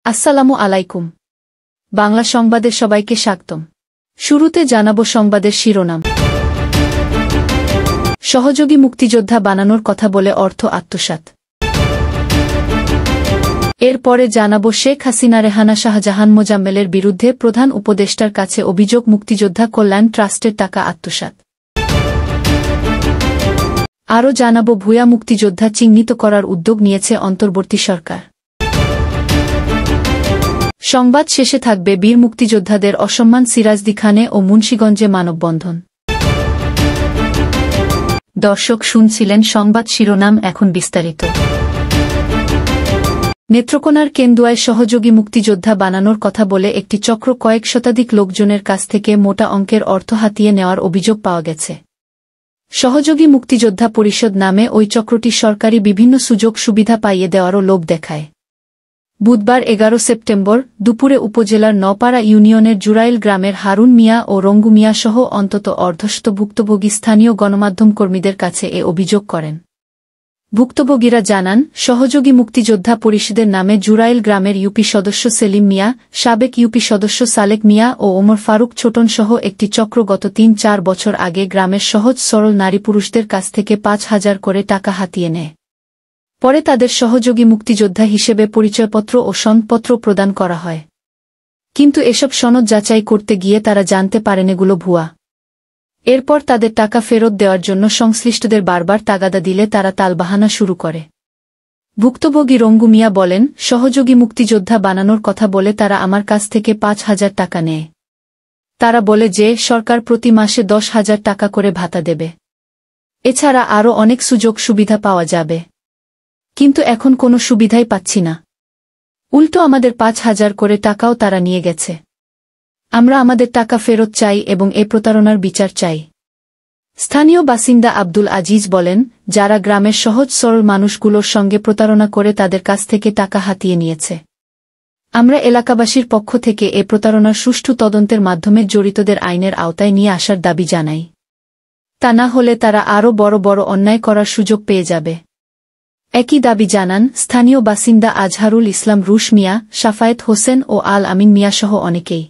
আসসালামু আলাইকুম। বাংলা সংবাদে সবাইকে স্বাগতম। শুরুতে জানাবো সংবাদের শিরোনাম। সহযোগী মুক্তিযোদ্ধা বানানোর কথা বলে অর্থ আত্মসাৎ। এরপরে জানাবো শেখ হাসিনা রেহানা শাহজাহান মোজাম্মেলের বিরুদ্ধে প্রধান উপদেষ্টার কাছে অভিযোগ মুক্তিযোদ্ধা কল্যাণ ট্রাস্টের টাকা আত্মসাৎ। আরও জানাবো ভূয়া মুক্তিযোদ্ধা চিহ্নিত করার উদ্যোগ নিয়েছে অন্তর্বর্তী সরকার। সংবাদ শেষে থাকবে বীর মুক্তিযোদ্ধাদের অসম্মান সিরাজদি খানে ও মুন্সিগঞ্জে মানববন্ধন। দর্শক শুনছিলেন সংবাদ শিরোনাম, এখন বিস্তারিত। নেত্রকোনার কেন্দুয়ায় সহযোগী মুক্তিযোদ্ধা বানানোর কথা বলে একটি চক্র কয়েক শতাধিক লোকজনের কাছ থেকে মোটা অঙ্কের অর্থ হাতিয়ে নেওয়ার অভিযোগ পাওয়া গেছে। সহযোগী মুক্তিযোদ্ধা পরিষদ নামে ওই চক্রটি সরকারি বিভিন্ন সুযোগ সুবিধা পাইয়ে দেওয়ারও লোভ দেখায়। বুধবার 11 সেপ্টেম্বর দুপুরে উপজেলার নপাড়া ইউনিয়নের জুরাইল গ্রামের হারুন মিয়া ও রঙ্গু মিয়া সহ অন্তত অর্ধশত ভুক্তভোগী স্থানীয় গণমাধ্যম কর্মীদের কাছে এ অভিযোগ করেন। ভুক্তভোগীরা জানান, সহযোগী মুক্তিযোদ্ধা পরিষদের নামে জুরাইল গ্রামের ইউপি সদস্য সেলিম মিয়া, সাবেক ইউপি সদস্য সালেক মিয়া ও ওমর ফারুক ছোটন সহ একটি চক্র গত ৩-৪ বছর আগে গ্রামের সহজ সরল নারী পুরুষদের কাছ থেকে ৫,০০০ করে টাকা হাতিয়ে নেয়। পরে তাদের সহযোগী মুক্তিযোদ্ধা হিসেবে পরিচয়পত্র ও সনদপত্র প্রদান করা হয়। কিন্তু এসব সনদ যাচাই করতে গিয়ে তারা জানতে পারেন এগুলো ভুয়া। এরপর তাদের টাকা ফেরত দেওয়ার জন্য সংশ্লিষ্টদের বারবার তাগাদা দিলে তারা তালবাহানা শুরু করে। ভুক্তভোগী রঙ্গু মিয়া বলেন, সহযোগী মুক্তিযোদ্ধা বানানোর কথা বলে তারা আমার কাছ থেকে ৫,০০০ টাকা নেয়। তারা বলে যে সরকার প্রতি মাসে ১০,০০০ টাকা করে ভাতা দেবে। এছাড়া আরও অনেক সুযোগ সুবিধা পাওয়া যাবে। কিন্তু এখন কোনো সুবিধাই পাচ্ছি না। উল্টো আমাদের ৫,০০০ করে টাকাও তারা নিয়ে গেছে। আমরা আমাদের টাকা ফেরত চাই এবং এ প্রতারণার বিচার চাই। স্থানীয় বাসিন্দা আব্দুল আজিজ বলেন, যারা গ্রামের সহজ সরল মানুষগুলোর সঙ্গে প্রতারণা করে তাদের কাছ থেকে টাকা হাতিয়ে নিয়েছে। আমরা এলাকাবাসীর পক্ষ থেকে এ প্রতারণার সুষ্ঠু তদন্তের মাধ্যমে জড়িতদের আইনের আওতায় নিয়ে আসার দাবি জানাই। তা না হলে তারা আরও বড় বড় অন্যায় করার সুযোগ পেয়ে যাবে। একই দাবি জানান স্থানীয় বাসিন্দা আজহারুল ইসলাম রুশ মিয়া, সাফায়েত হোসেন ও আল আমিন মিয়া সহ অনেকেই।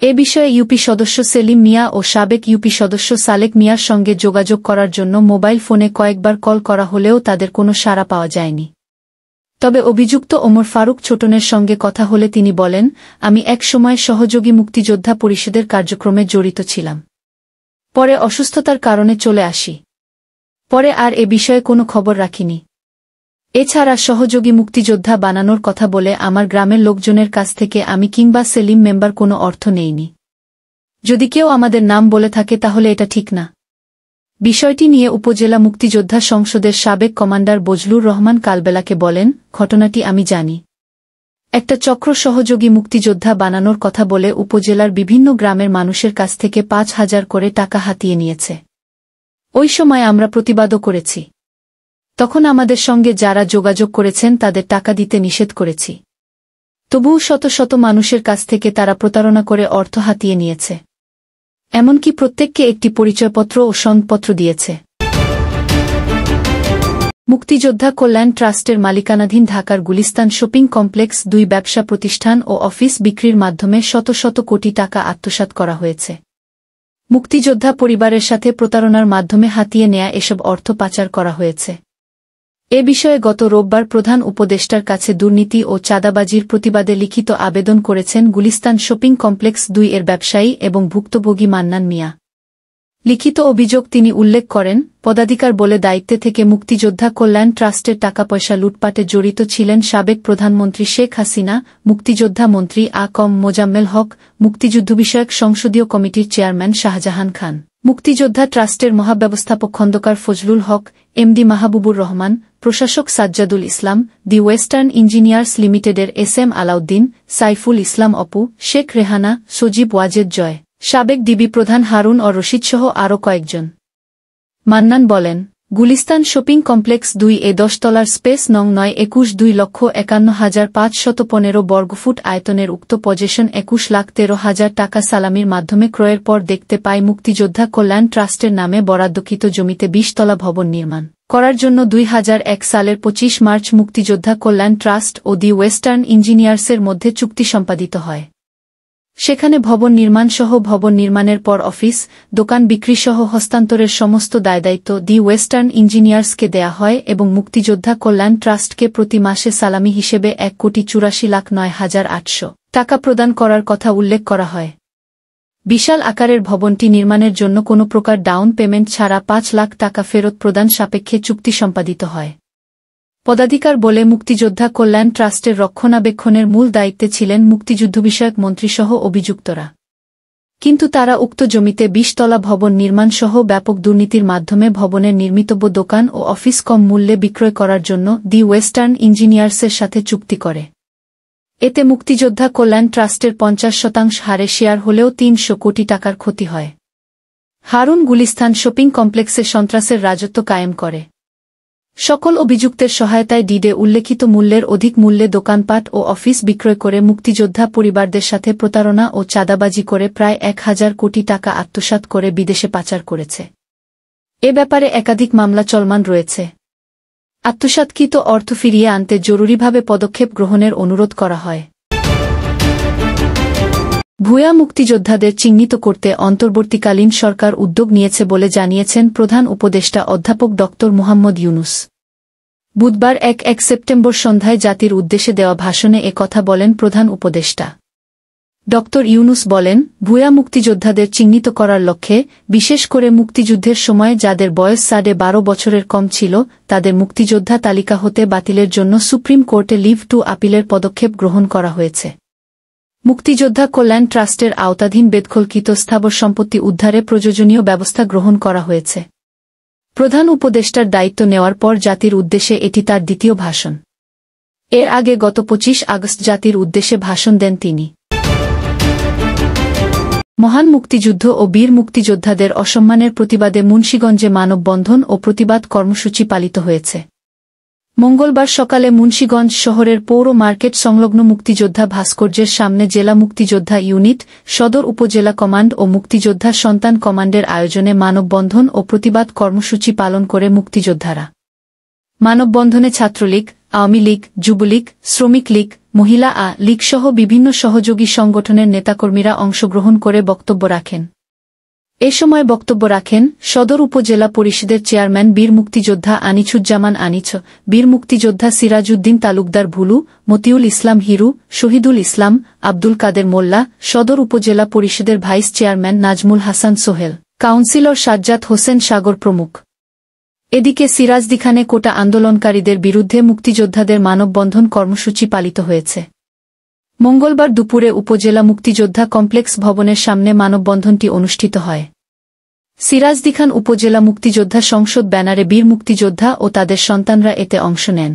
এ বিষয়ে ইউপি সদস্য সেলিম মিয়া ও সাবেক ইউপি সদস্য সালেক মিয়ার সঙ্গে যোগাযোগ করার জন্য মোবাইল ফোনে কয়েকবার কল করা হলেও তাদের কোনো সাড়া পাওয়া যায়নি। তবে অভিযুক্ত ওমর ফারুক ছোটনের সঙ্গে কথা হলে তিনি বলেন, আমি এক সময় সহযোগী মুক্তিযোদ্ধা পরিষদের কার্যক্রমে জড়িত ছিলাম। পরে অসুস্থতার কারণে চলে আসি। পরে আর এ বিষয়ে কোনো খবর রাখিনি। এছাড়া সহযোগী মুক্তিযোদ্ধা বানানোর কথা বলে আমার গ্রামের লোকজনের কাছ থেকে আমি কিংবা সেলিম মেম্বার কোনো অর্থ নেইনি। যদি কেউ আমাদের নাম বলে থাকে তাহলে এটা ঠিক না। বিষয়টি নিয়ে উপজেলা মুক্তিযোদ্ধা সংসদের সাবেক কমান্ডার বজলুর রহমান কালবেলাকে বলেন, ঘটনাটি আমি জানি। একটা চক্র সহযোগী মুক্তিযোদ্ধা বানানোর কথা বলে উপজেলার বিভিন্ন গ্রামের মানুষের কাছ থেকে ৫,০০০ করে টাকা হাতিয়ে নিয়েছে। ওই সময় আমরা প্রতিবাদও করেছি। তখন আমাদের সঙ্গে যারা যোগাযোগ করেছেন তাদের টাকা দিতে নিষেধ করেছি। তবুও শত শত মানুষের কাছ থেকে তারা প্রতারণা করে অর্থ হাতিয়ে নিয়েছে। এমনকি প্রত্যেককে একটি পরিচয়পত্র ও সনদপত্র দিয়েছে। মুক্তিযোদ্ধা কল্যাণ ট্রাস্টের মালিকানাধীন ঢাকার গুলিস্তান শপিং কমপ্লেক্স ২ ব্যবসা প্রতিষ্ঠান ও অফিস বিক্রির মাধ্যমে শত শত কোটি টাকা আত্মসাৎ করা হয়েছে। মুক্তিযোদ্ধা পরিবারের সাথে প্রতারণার মাধ্যমে হাতিয়ে নেয়া এসব অর্থ পাচার করা হয়েছে। এ বিষয়ে গত রোববার প্রধান উপদেষ্টার কাছে দুর্নীতি ও চাঁদাবাজির প্রতিবাদে লিখিত আবেদন করেছেন গুলিস্তান শপিং কমপ্লেক্স ২ এর ব্যবসায়ী এবং ভুক্তভোগী মান্নান মিয়া। লিখিত অভিযোগ তিনি উল্লেখ করেন, পদাধিকার বলে দায়িত্বে থেকে মুক্তিযোদ্ধা কল্যাণ ট্রাস্টের টাকাপয়সা লুটপাটে জড়িত ছিলেন সাবেক প্রধানমন্ত্রী শেখ হাসিনা, মুক্তিযোদ্ধা মন্ত্রী আ.ক.ম মোজাম্মেল হক, মুক্তিযুদ্ধ বিষয়ক সংসদীয় কমিটির চেয়ারম্যান শাহজাহান খান, মুক্তিযোদ্ধা ট্রাস্টের মহাব্যবস্থাপক খন্দকার ফজলুল হক, এমডি মাহবুবুর রহমান, প্রশাসক সাজ্জাদুল ইসলাম, দি ওয়েস্টার্ন ইঞ্জিনিয়ার্স লিমিটেডের এস.এম. আলাউদ্দিন, সাইফুল ইসলাম অপু, শেখ রেহানা, সজীব ওয়াজেদ জয়, সাবেক ডিবি প্রধান হারুন ও রশিদসহ আরও কয়েকজন। মান্নান বলেন, গুলিস্তান শপিং কমপ্লেক্স ২ এ ১০ তলার স্পেস নং ৯,২১,৫১,৫১৫ বর্গফুট আয়তনের উক্ত পজেশন ২১,১৩,০০০ টাকা সালামির মাধ্যমে ক্রয়ের পর দেখতে পায় মুক্তিযোদ্ধা কল্যাণ ট্রাস্টের নামে বরাদ্দকৃত জমিতে ২০ তলা ভবন নির্মাণ করার জন্য 2001 সালের 25 মার্চ মুক্তিযোদ্ধা কল্যাণ ট্রাস্ট ও দি ওয়েস্টার্ন ইঞ্জিনিয়ার্সের মধ্যে চুক্তি সম্পাদিত হয়। সেখানে ভবন নির্মাণসহ ভবন নির্মাণের পর অফিস, দোকান বিক্রিসহ হস্তান্তরের সমস্ত দায়দায়িত্ব দি ওয়েস্টার্ন ইঞ্জিনিয়ার্সকে দেয়া হয় এবং মুক্তিযোদ্ধা কল্যাণ ট্রাস্টকে প্রতি মাসে সালামি হিসেবে 1,84,09,800 টাকা প্রদান করার কথা উল্লেখ করা হয়। বিশাল আকারের ভবনটি নির্মাণের জন্য কোনো প্রকার ডাউন পেমেন্ট ছাড়া 5 লাখ টাকা ফেরত প্রদান সাপেক্ষে চুক্তি সম্পাদিত হয়। পদাধিকার বলে মুক্তিযোদ্ধা কল্যাণ ট্রাস্টের রক্ষণাবেক্ষণের মূল দায়িত্বে ছিলেন মুক্তিযুদ্ধ বিষয়ক মন্ত্রীসহ অভিযুক্তরা। কিন্তু তারা উক্ত জমিতে 20 তলা ভবন নির্মাণসহ ব্যাপক দুর্নীতির মাধ্যমে ভবনের নির্মিতব্য দোকান ও অফিস কম মূল্যে বিক্রয় করার জন্য দি ওয়েস্টার্ন ইঞ্জিনিয়ার্সের সাথে চুক্তি করে। এতে মুক্তিযোদ্ধা কল্যাণ ট্রাস্টের 50% হারে শেয়ার হলেও 300 কোটি টাকার ক্ষতি হয়। হারুন গুলিস্তান শপিং কমপ্লেক্সে সন্ত্রাসের রাজত্ব কায়েম করে। সকল অভিযুক্তের সহায়তায় ডিডে উল্লেখিত মূল্যের অধিক মূল্যে দোকানপাট ও অফিস বিক্রয় করে মুক্তিযোদ্ধা পরিবারদের সাথে প্রতারণা ও চাঁদাবাজি করে প্রায় 1000 কোটি টাকা আত্মসাৎ করে বিদেশে পাচার করেছে। এ ব্যাপারে একাধিক মামলা চলমান রয়েছে। আত্মসাৎকৃত অর্থ ফিরিয়ে আনতে জরুরিভাবে পদক্ষেপ গ্রহণের অনুরোধ করা হয়। ভুয়া মুক্তিযোদ্ধাদের চিহ্নিত করতে অন্তর্বর্তীকালীন সরকার উদ্যোগ নিয়েছে বলে জানিয়েছেন প্রধান উপদেষ্টা অধ্যাপক ড. মুহাম্মদ ইউনুস। বুধবার 1 সেপ্টেম্বর সন্ধ্যায় জাতির উদ্দেশ্যে দেওয়া ভাষণে এ কথা বলেন প্রধান উপদেষ্টা। ড. ইউনুস বলেন, ভুয়া মুক্তিযোদ্ধাদের চিহ্নিত করার লক্ষ্যে বিশেষ করে মুক্তিযুদ্ধের সময় যাদের বয়স 12 বছরের কম ছিল তাদের মুক্তিযোদ্ধা তালিকা হতে বাতিলের জন্য সুপ্রিম কোর্টে লিভ টু আপিলের পদক্ষেপ গ্রহণ করা হয়েছে। মুক্তিযোদ্ধা কল্যাণ ট্রাস্টের আওতাধীন বেদখলকৃত স্থাবর সম্পত্তি উদ্ধারে প্রয়োজনীয় ব্যবস্থা গ্রহণ করা হয়েছে। প্রধান উপদেষ্টার দায়িত্ব নেওয়ার পর জাতির উদ্দেশ্যে এটি তার দ্বিতীয় ভাষণ। এর আগে গত 25 আগস্ট জাতির উদ্দেশ্যে ভাষণ দেন তিনি। মহান মুক্তিযুদ্ধ ও বীর মুক্তিযোদ্ধাদের অসম্মানের প্রতিবাদে মুন্সিগঞ্জে মানববন্ধন ও প্রতিবাদ কর্মসূচি পালিত হয়েছে। মঙ্গলবার সকালে মুন্সিগঞ্জ শহরের পৌর মার্কেট সংলগ্ন মুক্তিযোদ্ধা ভাস্কর্যের সামনে জেলা মুক্তিযোদ্ধা ইউনিট, সদর উপজেলা কমান্ড ও মুক্তিযোদ্ধা সন্তান কমান্ডের আয়োজনে মানববন্ধন ও প্রতিবাদ কর্মসূচি পালন করে মুক্তিযোদ্ধারা। মানববন্ধনে ছাত্রলীগ, আওয়ামী লীগ, যুবলীগ, শ্রমিক লীগ, মহিলা লীগ সহ বিভিন্ন সহযোগী সংগঠনের নেতাকর্মীরা অংশগ্রহণ করে বক্তব্য রাখেন। এ সময় বক্তব্য রাখেন সদর উপজেলা পরিষদের চেয়ারম্যান বীর মুক্তিযোদ্ধা আনিছুজ্জামান আনিছ, বীর মুক্তিযোদ্ধা সিরাজউদ্দিন তালুকদার ভুলু, মতিউল ইসলাম হিরু, শহীদুল ইসলাম, আব্দুল কাদের মোল্লা, সদর উপজেলা পরিষদের vice chairman Najmul Hasan Sohel, councillor Sajjad Hossain Sagar প্রমুখ। এদিকে সিরাজদিখানে কোটা আন্দোলনকারীদের বিরুদ্ধে মুক্তিযোদ্ধাদের মানববন্ধন কর্মসূচি পালিত হয়েছে। মঙ্গলবার দুপুরে উপজেলা মুক্তিযোদ্ধা কমপ্লেক্স ভবনের সামনে মানববন্ধনটি অনুষ্ঠিত হয়। সিরাজদিখান উপজেলা মুক্তিযোদ্ধা সংসদ ব্যানারে বীর মুক্তিযোদ্ধা ও তাদের সন্তানরা এতে অংশ নেন।